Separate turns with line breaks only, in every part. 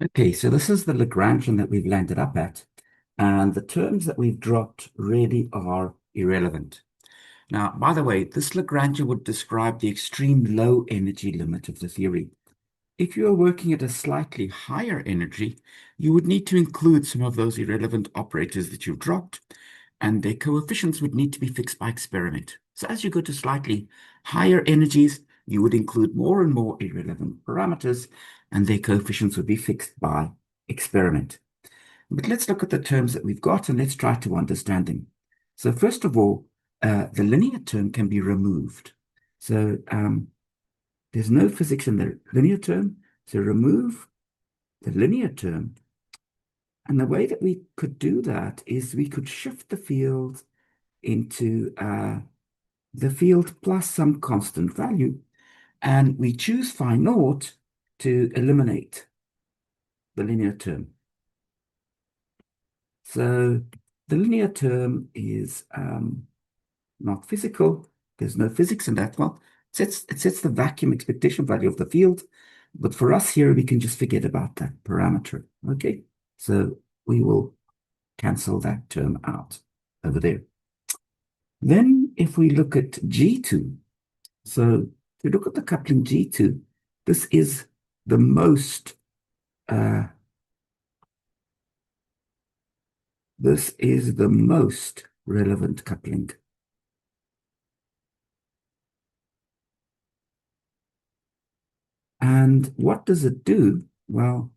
Okay, so this is the Lagrangian that we've landed up at, and the terms that we've dropped really are irrelevant. Now, by the way, this Lagrangian would describe the extreme low energy limit of the theory. If you are working at a slightly higher energy, you would need to include some of those irrelevant operators that you've dropped, and their coefficients would need to be fixed by experiment. So as you go to slightly higher energies, you would include more and more irrelevant parameters, and their coefficients would be fixed by experiment. But let's look at the terms that we've got and let's try to understand them. So first of all, the linear term can be removed. So there's no physics in the linear term, so remove the linear term. And the way that we could do that is we could shift the field into the field plus some constant value, and we choose phi naught to eliminate the linear term. So the linear term is not physical. There's no physics in that one. It sets the vacuum expectation value of the field. But for us here, we can just forget about that parameter. Okay, so we will cancel that term out over there. Then if we look at G2, so if you look at the coupling G2, this is the most uh, relevant coupling. And what does it do? Well,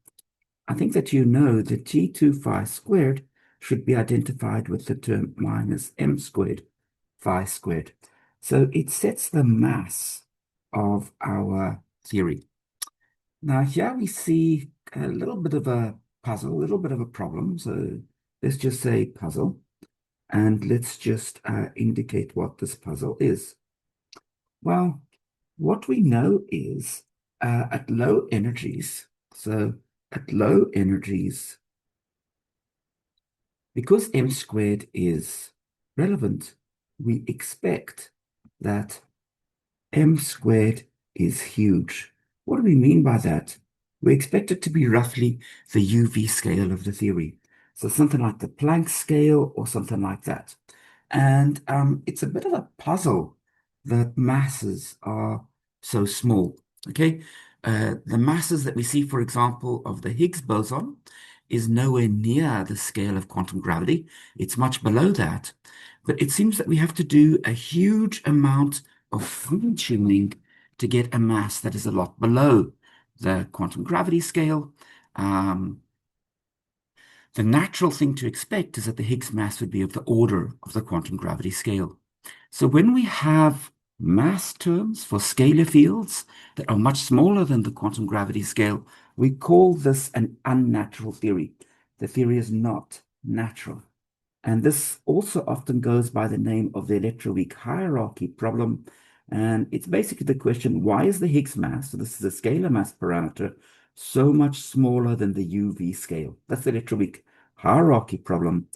I think that you know that G2 phi squared should be identified with the term minus m squared phi squared. So it sets the mass of our theory. Now here we see a little bit of a puzzle, a little bit of a problem. So let's just say puzzle, and let's just indicate what this puzzle is. Well, what we know is at low energies, so at low energies, because m squared is relevant, we expect that m squared is huge. What do we mean by that? We expect it to be roughly the UV scale of the theory. So something like the Planck scale or something like that. And it's a bit of a puzzle that masses are so small. Okay. The masses that we see, for example, of the Higgs boson is nowhere near the scale of quantum gravity. It's much below that. But it seems that we have to do a huge amount of fine-tuning to get a mass that is a lot below the quantum gravity scale. Um, the natural thing to expect is that the Higgs mass would be of the order of the quantum gravity scale. So when we have mass terms for scalar fields that are much smaller than the quantum gravity scale, we call this an unnatural theory. The theory is not natural. And this also often goes by the name of the electroweak hierarchy problem. And it's basically the question, why is the Higgs mass, so this is a scalar mass parameter, so much smaller than the UV scale? That's the electroweak hierarchy problem.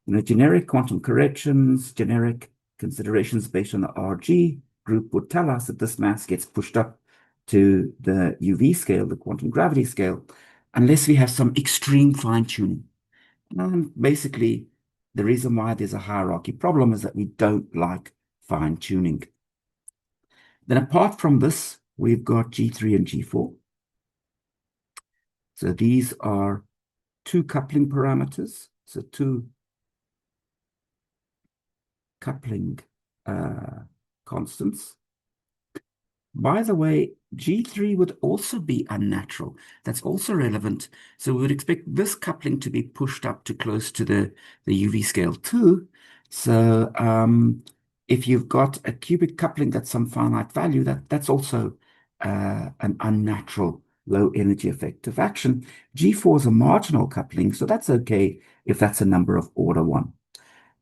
Generic quantum corrections, generic considerations based on the RG group would tell us that this mass gets pushed up to the UV scale, the quantum gravity scale, unless we have some extreme fine tuning. And basically, the reason why there's a hierarchy problem is that we don't like fine tuning. Then apart from this, we've got G3 and G4. So these are two coupling parameters. So two coupling constants. By the way, G3 would also be unnatural. That's also relevant. So we would expect this coupling to be pushed up to close to the UV scale too. So if you've got a cubic coupling that's some finite value, that's also an unnatural low energy effective action. G4 is a marginal coupling, so that's okay if that's a number of order 1.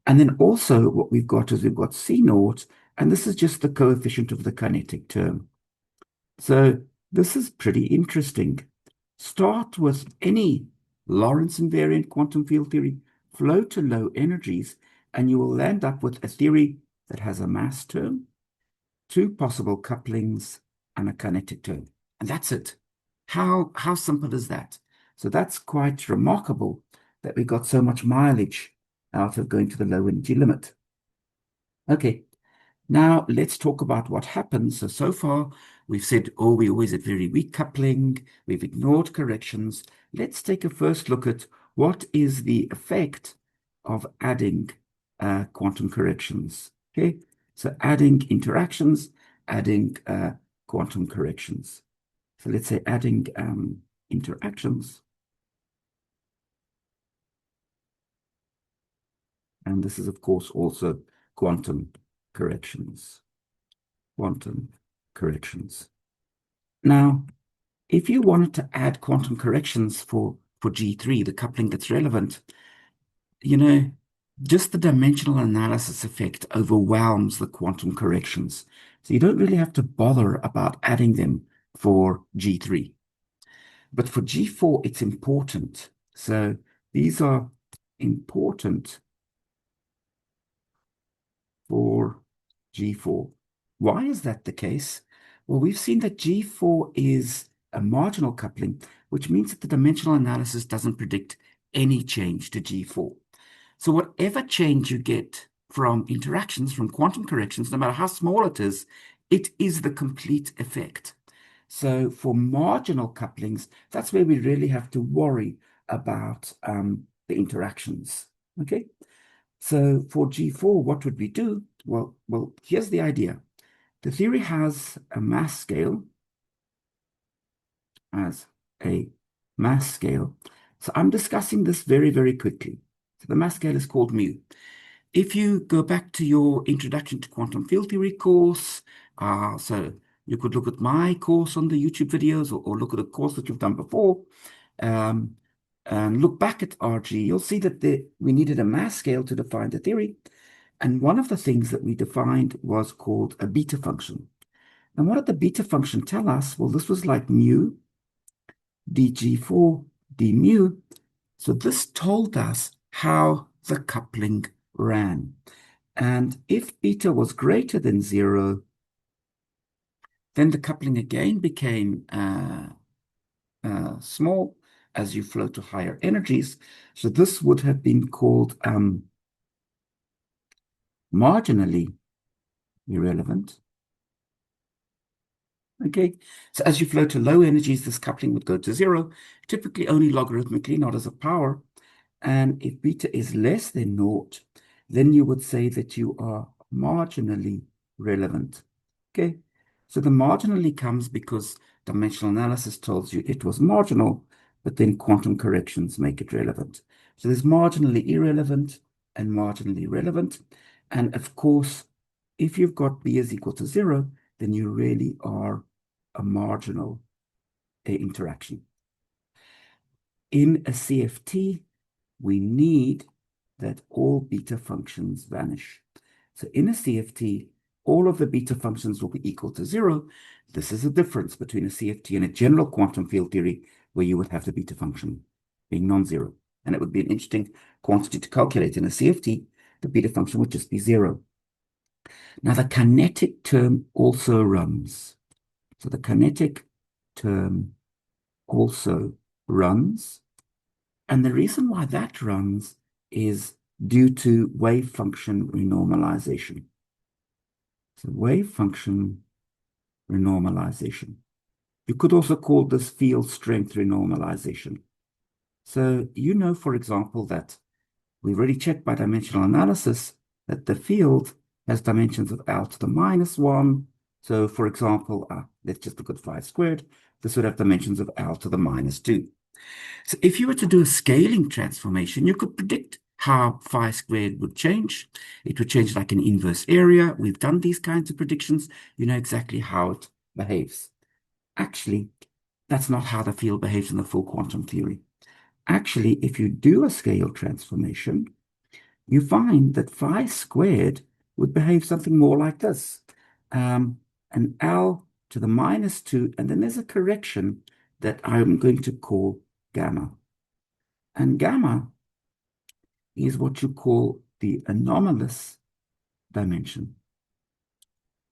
And then also what we've got is we've got C naught, and this is just the coefficient of the kinetic term. So this is pretty interesting. Start with any Lorentz invariant quantum field theory, flow to low energies, and you will land up with a theory that has a mass term, two possible couplings, and a kinetic term. And that's it. How simple is that? So that's quite remarkable that we got so much mileage out of going to the low energy limit. Okay, now let's talk about what happens. So far we've said, oh, we always at very weak coupling. We've ignored corrections. Let's take a first look at what is the effect of adding quantum corrections. Okay, so adding interactions, adding quantum corrections. So let's say adding interactions. And this is, of course, also quantum corrections. Quantum corrections. Now, if you wanted to add quantum corrections for G3, the coupling that's relevant, just the dimensional analysis effect overwhelms the quantum corrections. So you don't really have to bother about adding them for G3. But for G4, it's important. So these are important for G4. Why is that the case? Well, we've seen that G4 is a marginal coupling, which means that the dimensional analysis doesn't predict any change to G4. So whatever change you get from interactions, from quantum corrections, no matter how small it is the complete effect. So for marginal couplings, that's where we really have to worry about the interactions. Okay. So for G4, what would we do? Well, here's the idea. The theory has a mass scale, as a mass scale. So I'm discussing this very, very quickly. So the mass scale is called mu. If you go back to your Introduction to Quantum Field Theory course, so you could look at my course on the YouTube videos or look at a course that you've done before, and look back at RG, you'll see that we needed a mass scale to define the theory. And one of the things that we defined was called a beta function. And what did the beta function tell us? Well, this was like mu dg4 d mu. So this told us how the coupling ran. And if beta was greater than 0, then the coupling again became small as you flow to higher energies. So this would have been called marginally irrelevant. Okay, so as you flow to low energies, this coupling would go to 0, typically only logarithmically, not as a power. And if beta is less than 0, then you would say that you are marginally relevant. Okay, so the marginally comes because dimensional analysis tells you it was marginal, but then quantum corrections make it relevant. So there's marginally irrelevant and marginally relevant. And of course, if you've got b is equal to 0, then you really are a marginal interaction. In a CFT, we need that all beta functions vanish. So in a CFT, all of the beta functions will be equal to 0. This is the difference between a CFT and a general quantum field theory, where you would have the beta function being non-zero. And it would be an interesting quantity to calculate. In a CFT, the beta function would just be 0. Now, the kinetic term also runs. So the kinetic term also runs. And the reason why that runs is due to wave function renormalization. So wave function renormalization. You could also call this field strength renormalization. So you know, for example, that we've already checked by dimensional analysis that the field has dimensions of L to the -1. So for example, let's just look at phi squared. This would have dimensions of L to the -2. So if you were to do a scaling transformation, you could predict how phi squared would change. It would change like an inverse area. We've done these kinds of predictions. You know exactly how it behaves. Actually, that's not how the field behaves in the full quantum theory. Actually, if you do a scale transformation, you find that phi squared would behave something more like this. An L to the -2, and then there's a correction that I'm going to call gamma. And gamma is what you call the anomalous dimension.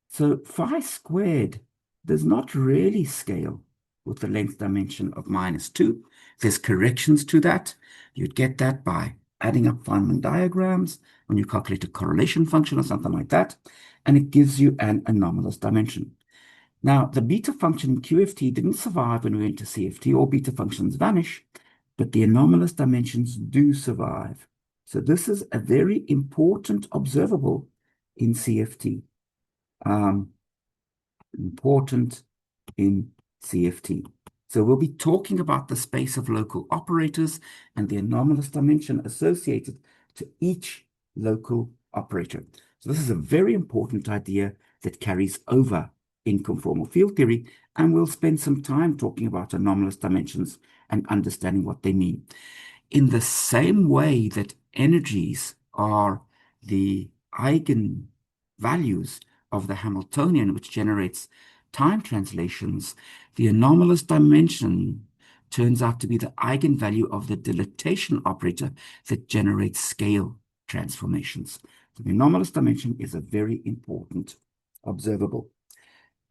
So phi squared does not really scale. with the length dimension of -2. There's corrections to that. You'd get that by adding up Feynman diagrams when you calculate a correlation function or something like that, and it gives you an anomalous dimension. Now, the beta function in QFT didn't survive when we went to CFT. All beta functions vanish, but the anomalous dimensions do survive. So this is a very important observable in CFT. Important in CFT. So we'll be talking about the space of local operators and the anomalous dimension associated to each local operator. So this is a very important idea that carries over in conformal field theory, and we'll spend some time talking about anomalous dimensions and understanding what they mean. In the same way that energies are the eigenvalues of the Hamiltonian, which generates time translations, the anomalous dimension turns out to be the eigenvalue of the dilatation operator that generates scale transformations. So the anomalous dimension is a very important observable.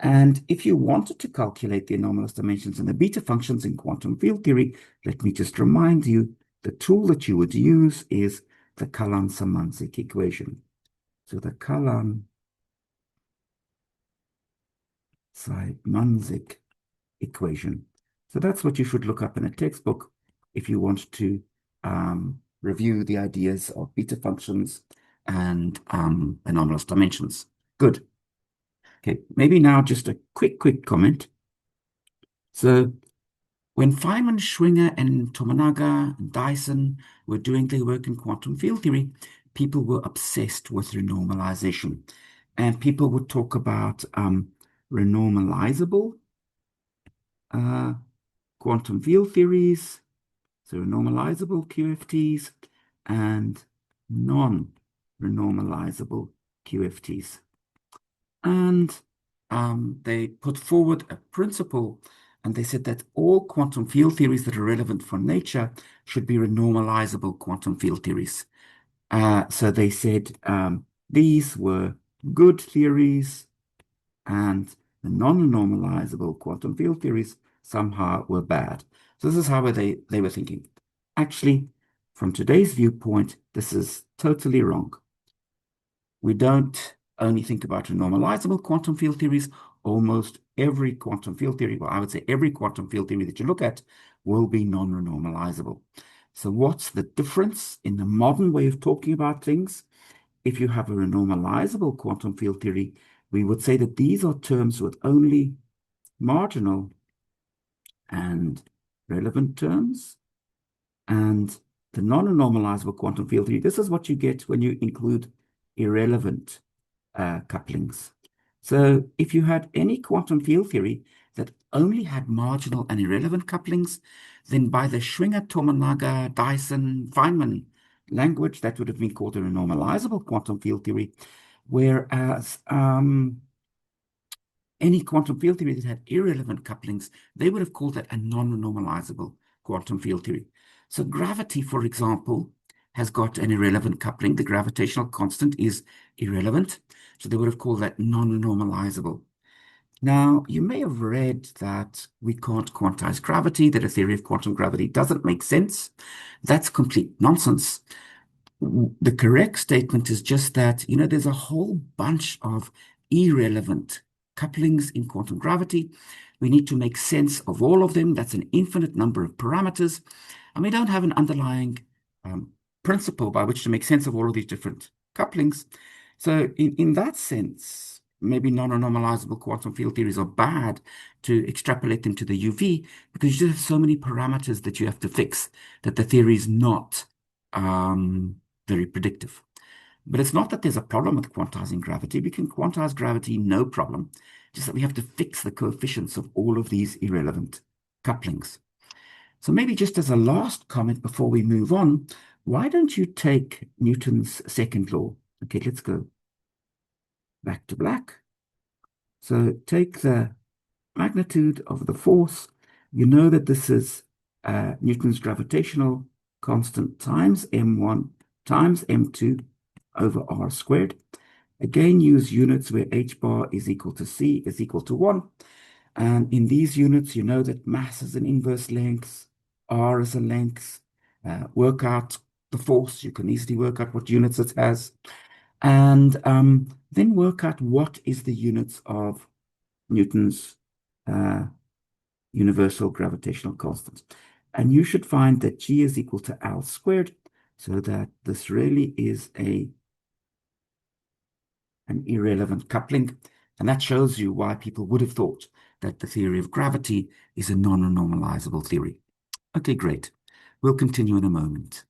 And if you wanted to calculate the anomalous dimensions and the beta functions in quantum field theory, let me just remind you, the tool that you would use is the Kalan-Samanzik equation. So the Kalan-Samanzik equation. So that's what you should look up in a textbook if you want to review the ideas of beta functions and anomalous dimensions. Good. Okay, maybe now just a quick comment. So when Feynman, Schwinger, and Tominaga and Dyson were doing their work in quantum field theory, people were obsessed with renormalization. And people would talk about renormalizable quantum field theories, so renormalizable QFTs, and non-renormalizable QFTs. And they put forward a principle, and they said that all quantum field theories that are relevant for nature should be renormalizable quantum field theories. So they said these were good theories, and the non-normalizable quantum field theories somehow were bad. So this is how they were thinking. Actually, from today's viewpoint, this is totally wrong. We don't only think about renormalizable quantum field theories. Almost every quantum field theory, well, I would say every quantum field theory that you look at will be non-renormalizable. So what's the difference in the modern way of talking about things? If you have a renormalizable quantum field theory, we would say that these are terms with only marginal and relevant terms. And the non-renormalizable quantum field theory, this is what you get when you include irrelevant couplings. So if you had any quantum field theory that only had marginal and irrelevant couplings, then by the Schwinger, Tominaga, Dyson, Feynman language, that would have been called a renormalizable quantum field theory, whereas any quantum field theory that had irrelevant couplings, they would have called that a non-renormalizable quantum field theory. So gravity, for example, has got an irrelevant coupling. The gravitational constant is irrelevant, so they would have called that non-normalizable. Now, you may have read that we can't quantize gravity, that a theory of quantum gravity doesn't make sense. That's complete nonsense. The correct statement is just that, there's a whole bunch of irrelevant couplings in quantum gravity. We need to make sense of all of them. That's an infinite number of parameters. And we don't have an underlying principle by which to make sense of all of these different couplings. So in that sense, maybe non-normalizable quantum field theories are bad to extrapolate them to the UV because you just have so many parameters that you have to fix that the theory is not very predictive. But it's not that there's a problem with quantizing gravity. We can quantize gravity, no problem. Just that we have to fix the coefficients of all of these irrelevant couplings. So maybe just as a last comment before we move on, why don't you take Newton's second law? Okay, let's go back to black. So take the magnitude of the force. You know that this is Newton's gravitational constant times m1 times m2 over r squared. Again, use units where h bar is equal to c is equal to 1. And in these units, you know that mass is an inverse length, R is a length. Work out the force. You can easily work out what units it has. And then work out what is the units of Newton's uh, universal gravitational constant. And you should find that G is equal to L squared, so that this really is an irrelevant coupling. And that shows you why people would have thought that the theory of gravity is a non-normalizable theory. Okay, great. We'll continue in a moment.